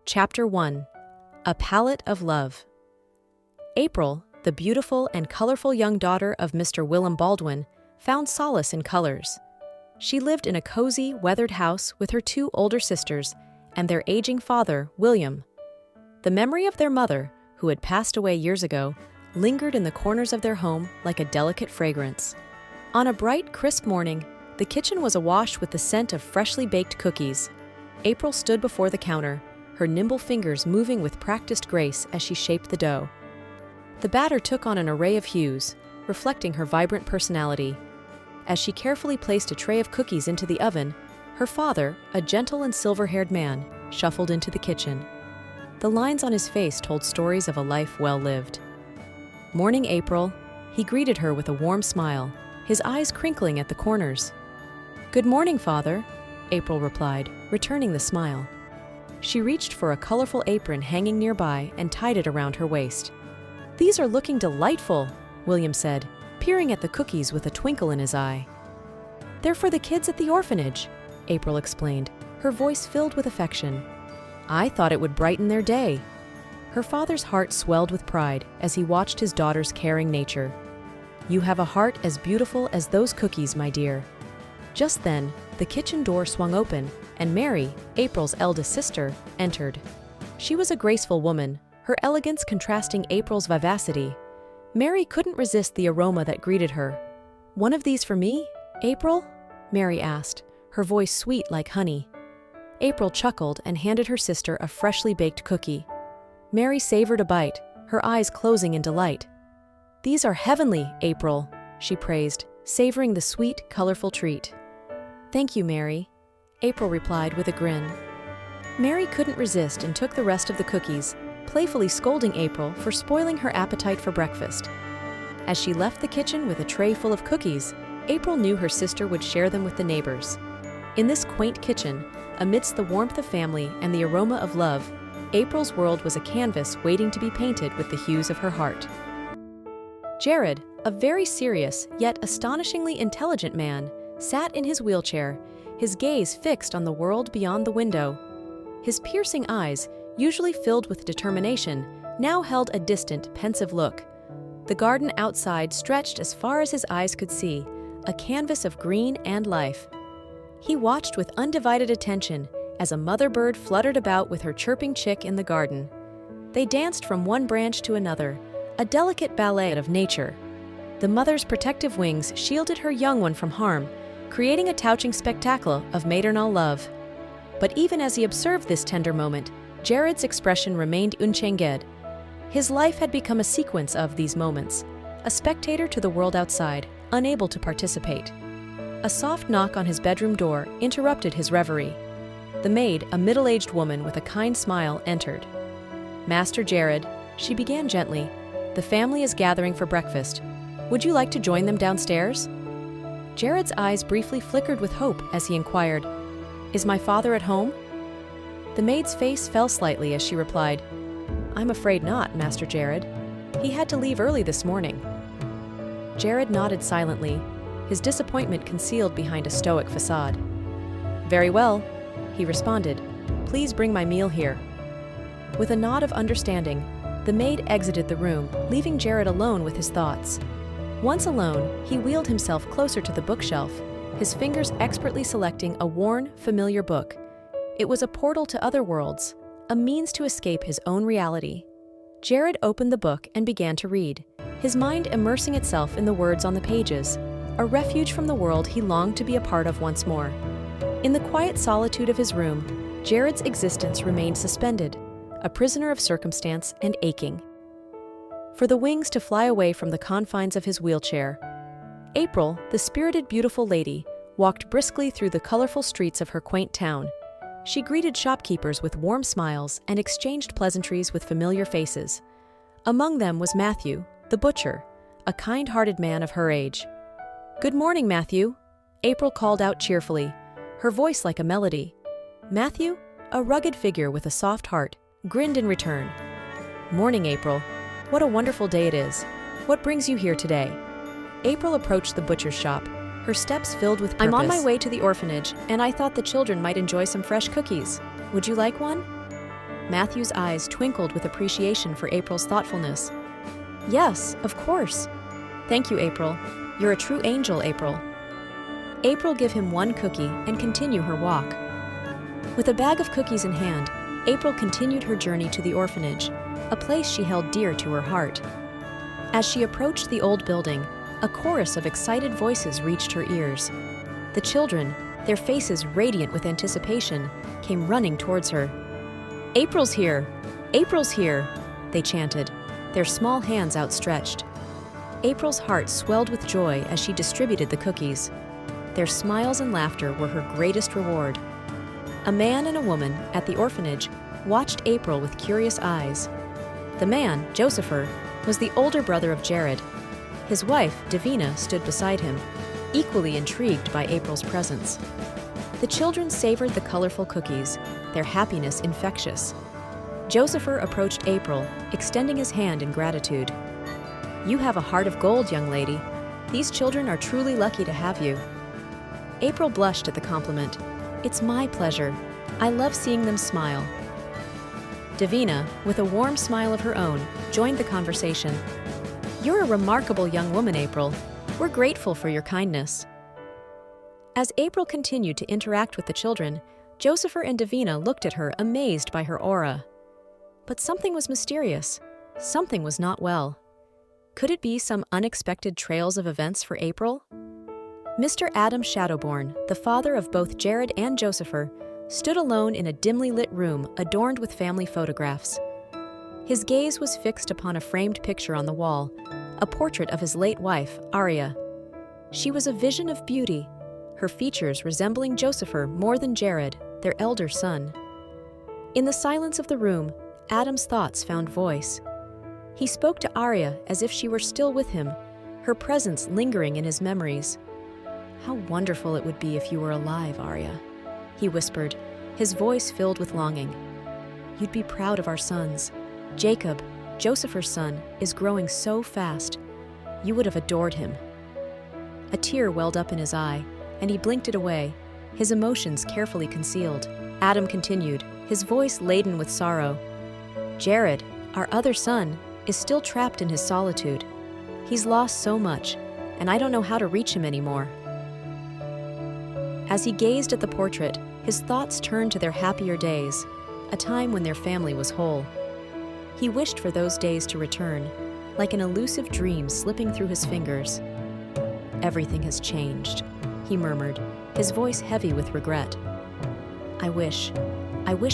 Chapter 1. A Pallate of Love. April, the beautiful and colorful young daughter of Mr. Willem Baldwin, found solace in colors. She lived in a cozy, weathered house with her two older sisters and their aging father, William. The memory of their mother, who had passed away years ago, lingered in the corners of their home like a delicate fragrance. On a bright, crisp morning, the kitchen was awash with the scent of freshly baked cookies. April stood before the counter, her nimble fingers moving with practiced grace as she shaped the dough. The batter took on an array of hues, reflecting her vibrant personality. As she carefully placed a tray of cookies into the oven, her father, a gentle and silver-haired man, shuffled into the kitchen. The lines on his face told stories of a life well lived. "Morning, April," he greeted her with a warm smile, his eyes crinkling at the corners. "Good morning, Father," April replied, returning the smile. She reached for a colorful apron hanging nearby and tied it around her waist. "These are looking delightful," William said, peering at the cookies with a twinkle in his eye. "They're for the kids at the orphanage," April explained, her voice filled with affection. "I thought it would brighten their day." Her father's heart swelled with pride as he watched his daughter's caring nature. "You have a heart as beautiful as those cookies, my dear." Just then, the kitchen door swung open, and Mary, April's eldest sister, entered. She was a graceful woman, her elegance contrasting April's vivacity. Mary couldn't resist the aroma that greeted her. "One of these for me, April?" Mary asked, her voice sweet like honey. April chuckled and handed her sister a freshly baked cookie. Mary savored a bite, her eyes closing in delight. "These are heavenly, April," she praised, savoring the sweet, colorful treat. "Thank you, Mary," April replied with a grin. Mary couldn't resist and took the rest of the cookies, playfully scolding April for spoiling her appetite for breakfast. As she left the kitchen with a tray full of cookies, April knew her sister would share them with the neighbors. In this quaint kitchen, amidst the warmth of family and the aroma of love, April's world was a canvas waiting to be painted with the hues of her heart. Jared, a very serious yet astonishingly intelligent man, sat in his wheelchair, his gaze fixed on the world beyond the window. His piercing eyes, usually filled with determination, now held a distant, pensive look. The garden outside stretched as far as his eyes could see, a canvas of green and life. He watched with undivided attention as a mother bird fluttered about with her chirping chick in the garden. They danced from one branch to another, a delicate ballet of nature. The mother's protective wings shielded her young one from harm, creating a touching spectacle of maternal love. But even as he observed this tender moment, Jared's expression remained unchanged. His life had become a sequence of these moments, a spectator to the world outside, unable to participate. A soft knock on his bedroom door interrupted his reverie. The maid, a middle-aged woman with a kind smile, entered. "Master Jared," she began gently, "the family is gathering for breakfast. Would you like to join them downstairs?" Jared's eyes briefly flickered with hope as he inquired, "Is my father at home?" The maid's face fell slightly as she replied, "I'm afraid not, Master Jared. He had to leave early this morning." Jared nodded silently, his disappointment concealed behind a stoic facade. "Very well," he responded. "Please bring my meal here." With a nod of understanding, the maid exited the room, leaving Jared alone with his thoughts. Once alone, he wheeled himself closer to the bookshelf, his fingers expertly selecting a worn, familiar book. It was a portal to other worlds, a means to escape his own reality. Jared opened the book and began to read, his mind immersing itself in the words on the pages, a refuge from the world he longed to be a part of once more. In the quiet solitude of his room, Jared's existence remained suspended, a prisoner of circumstance and aching. For the wings to fly away from the confines of his wheelchair, April, the spirited, beautiful lady, walked briskly through the colorful streets of her quaint town. She greeted shopkeepers with warm smiles and exchanged pleasantries with familiar faces. Among them was Matthew, the butcher, a kind-hearted man of her age. "Good morning, Matthew," April called out cheerfully, her voice like a melody. Matthew, a rugged figure with a soft heart, grinned in return. "Morning, April. What a wonderful day it is. What brings you here today?" April approached the butcher's shop, her steps filled with purpose. "I'm on my way to the orphanage, and I thought the children might enjoy some fresh cookies. Would you like one?" Matthew's eyes twinkled with appreciation for April's thoughtfulness. "Yes, of course. Thank you, April. You're a true angel, April." April gave him one cookie and continued her walk. With a bag of cookies in hand, April continued her journey to the orphanage, a place she held dear to her heart. As she approached the old building, a chorus of excited voices reached her ears. The children, their faces radiant with anticipation, came running towards her. "April's here! April's here!" they chanted, their small hands outstretched. April's heart swelled with joy as she distributed the cookies. Their smiles and laughter were her greatest reward. A man and a woman at the orphanage watched April with curious eyes. The man, Josepher, was the older brother of Jared. His wife, Davina, stood beside him, equally intrigued by April's presence. The children savored the colorful cookies, their happiness infectious. Josepher approached April, extending his hand in gratitude. "You have a heart of gold, young lady. These children are truly lucky to have you." April blushed at the compliment. "It's my pleasure. I love seeing them smile." Davina, with a warm smile of her own, joined the conversation. "You're a remarkable young woman, April. We're grateful for your kindness." As April continued to interact with the children, Josepher and Davina looked at her amazed by her aura. But something was mysterious. Something was not well. Could it be some unexpected trails of events for April? Mr. Adam Shadowborn, the father of both Jared and Josepher, stood alone in a dimly lit room adorned with family photographs. His gaze was fixed upon a framed picture on the wall, a portrait of his late wife, Aria. She was a vision of beauty, her features resembling Josepher more than Jared, their elder son. In the silence of the room, Adam's thoughts found voice. He spoke to Aria as if she were still with him, her presence lingering in his memories. "How wonderful it would be if you were alive, Aria," he whispered, his voice filled with longing. "You'd be proud of our sons. Jacob, Josepher's son, is growing so fast. You would have adored him." A tear welled up in his eye, and he blinked it away, his emotions carefully concealed. Adam continued, his voice laden with sorrow. "Jared, our other son, is still trapped in his solitude. He's lost so much, and I don't know how to reach him anymore." As he gazed at the portrait, his thoughts turned to their happier days, a time when their family was whole. He wished for those days to return, like an elusive dream slipping through his fingers. "Everything has changed," he murmured, his voice heavy with regret. I wish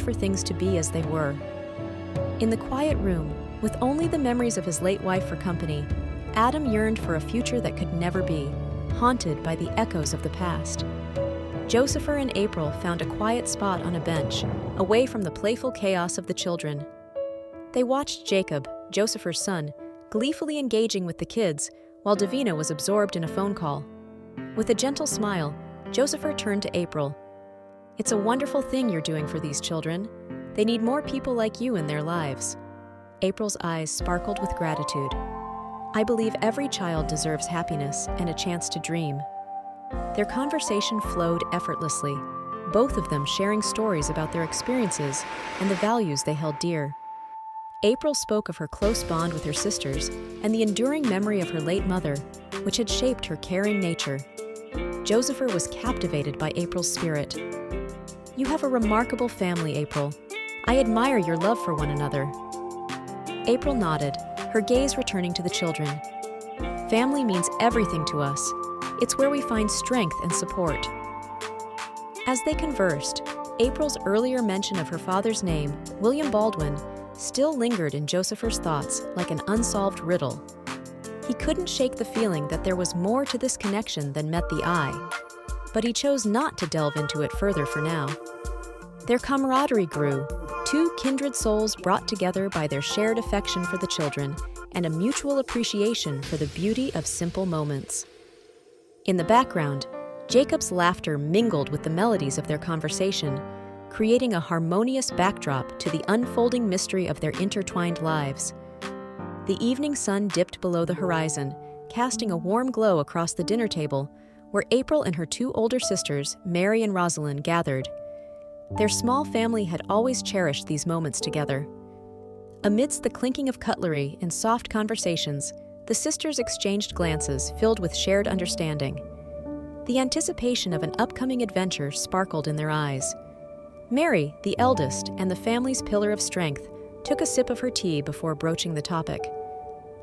for things to be as they were." In the quiet room, with only the memories of his late wife for company, Adam yearned for a future that could never be, haunted by the echoes of the past. Josepher and April found a quiet spot on a bench, away from the playful chaos of the children. They watched Jacob, Josepher's son, gleefully engaging with the kids, while Davina was absorbed in a phone call. With a gentle smile, Josepher turned to April. "It's a wonderful thing you're doing for these children. They need more people like you in their lives." April's eyes sparkled with gratitude. "I believe every child deserves happiness and a chance to dream." Their conversation flowed effortlessly, both of them sharing stories about their experiences and the values they held dear. April spoke of her close bond with her sisters and the enduring memory of her late mother, which had shaped her caring nature. Josepher was captivated by April's spirit. "You have a remarkable family, April. I admire your love for one another." April nodded, her gaze returning to the children. "Family means everything to us. It's where we find strength and support." As they conversed, April's earlier mention of her father's name, William Baldwin, still lingered in Josepher's thoughts like an unsolved riddle. He couldn't shake the feeling that there was more to this connection than met the eye, but he chose not to delve into it further for now. Their camaraderie grew, two kindred souls brought together by their shared affection for the children and a mutual appreciation for the beauty of simple moments. In the background, Jacob's laughter mingled with the melodies of their conversation, creating a harmonious backdrop to the unfolding mystery of their intertwined lives. The evening sun dipped below the horizon, casting a warm glow across the dinner table, where April and her two older sisters, Mary and Rosaline, gathered. Their small family had always cherished these moments together. Amidst the clinking of cutlery and soft conversations, the sisters exchanged glances filled with shared understanding. The anticipation of an upcoming adventure sparkled in their eyes. Mary, the eldest and the family's pillar of strength, took a sip of her tea before broaching the topic.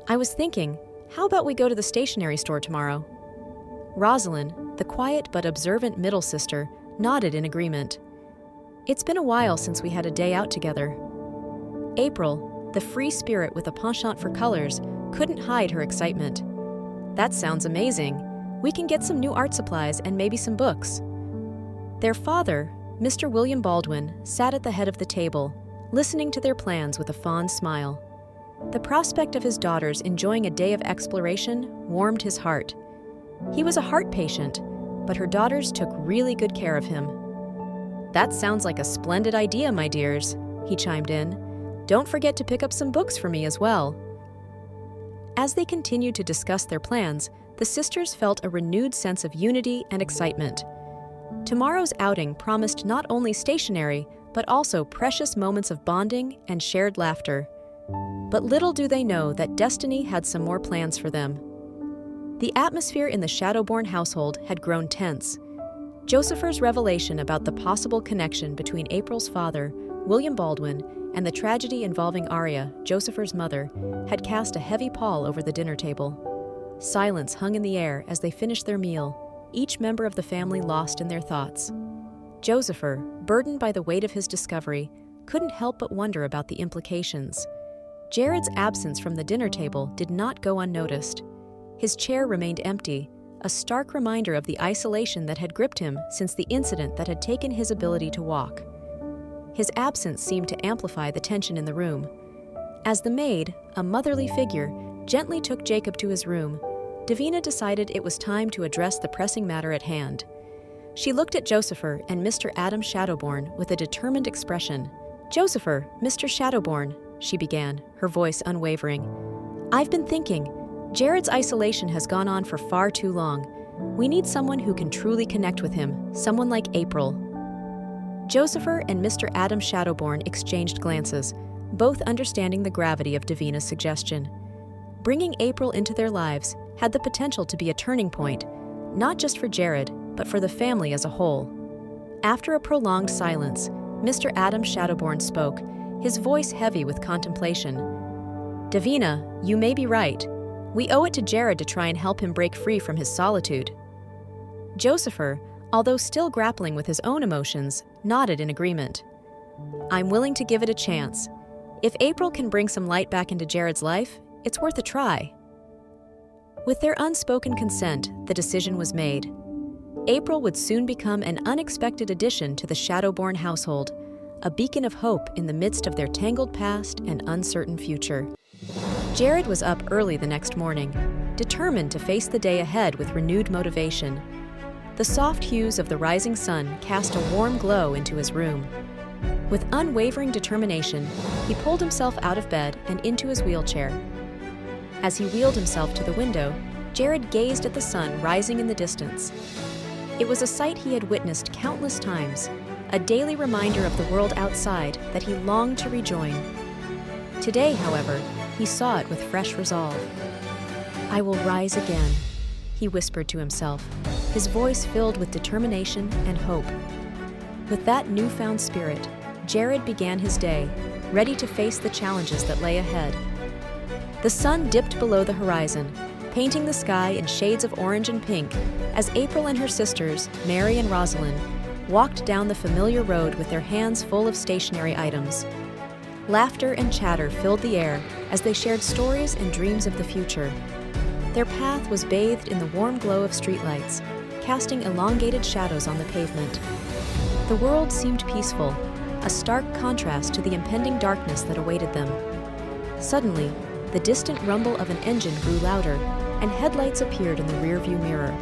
"I was thinking, how about we go to the stationery store tomorrow?" Rosaline, the quiet but observant middle sister, nodded in agreement. "It's been a while since we had a day out together." April, the free spirit with a penchant for colors, couldn't hide her excitement. "That sounds amazing. We can get some new art supplies and maybe some books." Their father, Mr. William Baldwin, sat at the head of the table, listening to their plans with a fond smile. The prospect of his daughters enjoying a day of exploration warmed his heart. He was a heart patient, but her daughters took really good care of him. "That sounds like a splendid idea, my dears," he chimed in. "Don't forget to pick up some books for me as well." As they continued to discuss their plans, the sisters felt a renewed sense of unity and excitement. Tomorrow's outing promised not only stationery, but also precious moments of bonding and shared laughter. But little do they know that destiny had some more plans for them. The atmosphere in the Shadowborn household had grown tense. Josepher's revelation about the possible connection between April's father, William Baldwin, and the tragedy involving Arya, Josepher's mother, had cast a heavy pall over the dinner table. Silence hung in the air as they finished their meal, each member of the family lost in their thoughts. Josepher, burdened by the weight of his discovery, couldn't help but wonder about the implications. Jared's absence from the dinner table did not go unnoticed. His chair remained empty, a stark reminder of the isolation that had gripped him since the incident that had taken his ability to walk. His absence seemed to amplify the tension in the room. As the maid, a motherly figure, gently took Jacob to his room, Davina decided it was time to address the pressing matter at hand. She looked at Josepher and Mr. Adam Shadowborn with a determined expression. "Josepher, Mr. Shadowborn," she began, her voice unwavering. "I've been thinking. Jared's isolation has gone on for far too long. We need someone who can truly connect with him, someone like April." Josepher and Mr. Adam Shadowborn exchanged glances, both understanding the gravity of Davina's suggestion. Bringing April into their lives had the potential to be a turning point, not just for Jared, but for the family as a whole. After a prolonged silence, Mr. Adam Shadowborn spoke, his voice heavy with contemplation. "Davina, you may be right. We owe it to Jared to try and help him break free from his solitude." Josepher, although still grappling with his own emotions, nodded in agreement. "I'm willing to give it a chance. If April can bring some light back into Jared's life, it's worth a try." With their unspoken consent, the decision was made. April would soon become an unexpected addition to the Shadowborn household, a beacon of hope in the midst of their tangled past and uncertain future. Jared was up early the next morning, determined to face the day ahead with renewed motivation. The soft hues of the rising sun cast a warm glow into his room. With unwavering determination, he pulled himself out of bed and into his wheelchair. As he wheeled himself to the window, Jared gazed at the sun rising in the distance. It was a sight he had witnessed countless times, a daily reminder of the world outside that he longed to rejoin. Today, however, he saw it with fresh resolve. "I will rise again," he whispered to himself, his voice filled with determination and hope. With that newfound spirit, Jared began his day, ready to face the challenges that lay ahead. The sun dipped below the horizon, painting the sky in shades of orange and pink as April and her sisters, Mary and Rosaline, walked down the familiar road with their hands full of stationery items. Laughter and chatter filled the air as they shared stories and dreams of the future. Their path was bathed in the warm glow of streetlights, casting elongated shadows on the pavement. The world seemed peaceful, a stark contrast to the impending darkness that awaited them. Suddenly, the distant rumble of an engine grew louder, and headlights appeared in the rearview mirror.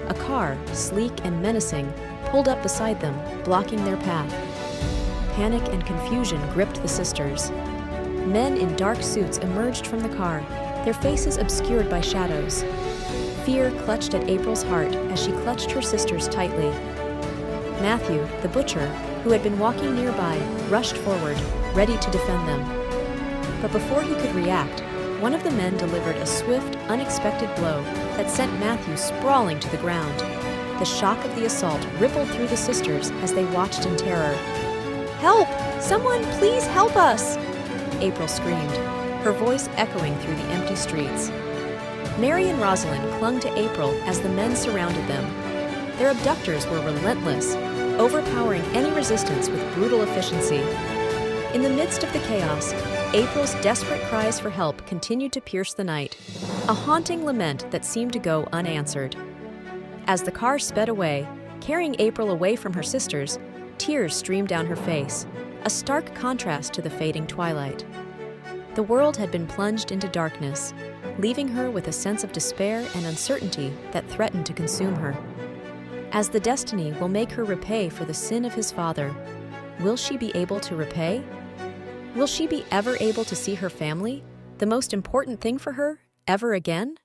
A car, sleek and menacing, pulled up beside them, blocking their path. Panic and confusion gripped the sisters. Men in dark suits emerged from the car, their faces obscured by shadows. Fear clutched at April's heart as she clutched her sisters tightly. Matthew, the butcher, who had been walking nearby, rushed forward, ready to defend them. But before he could react, one of the men delivered a swift, unexpected blow that sent Matthew sprawling to the ground. The shock of the assault rippled through the sisters as they watched in terror. "Help! Someone please help us!" April screamed, her voice echoing through the empty streets. Mary and Rosaline clung to April as the men surrounded them. Their abductors were relentless, overpowering any resistance with brutal efficiency. In the midst of the chaos, April's desperate cries for help continued to pierce the night, a haunting lament that seemed to go unanswered. As the car sped away, carrying April away from her sisters, tears streamed down her face, a stark contrast to the fading twilight. The world had been plunged into darkness, leaving her with a sense of despair and uncertainty that threatened to consume her. As the destiny will make her repay for the sin of his father, will she be able to repay? Will she be ever able to see her family, the most important thing for her, ever again?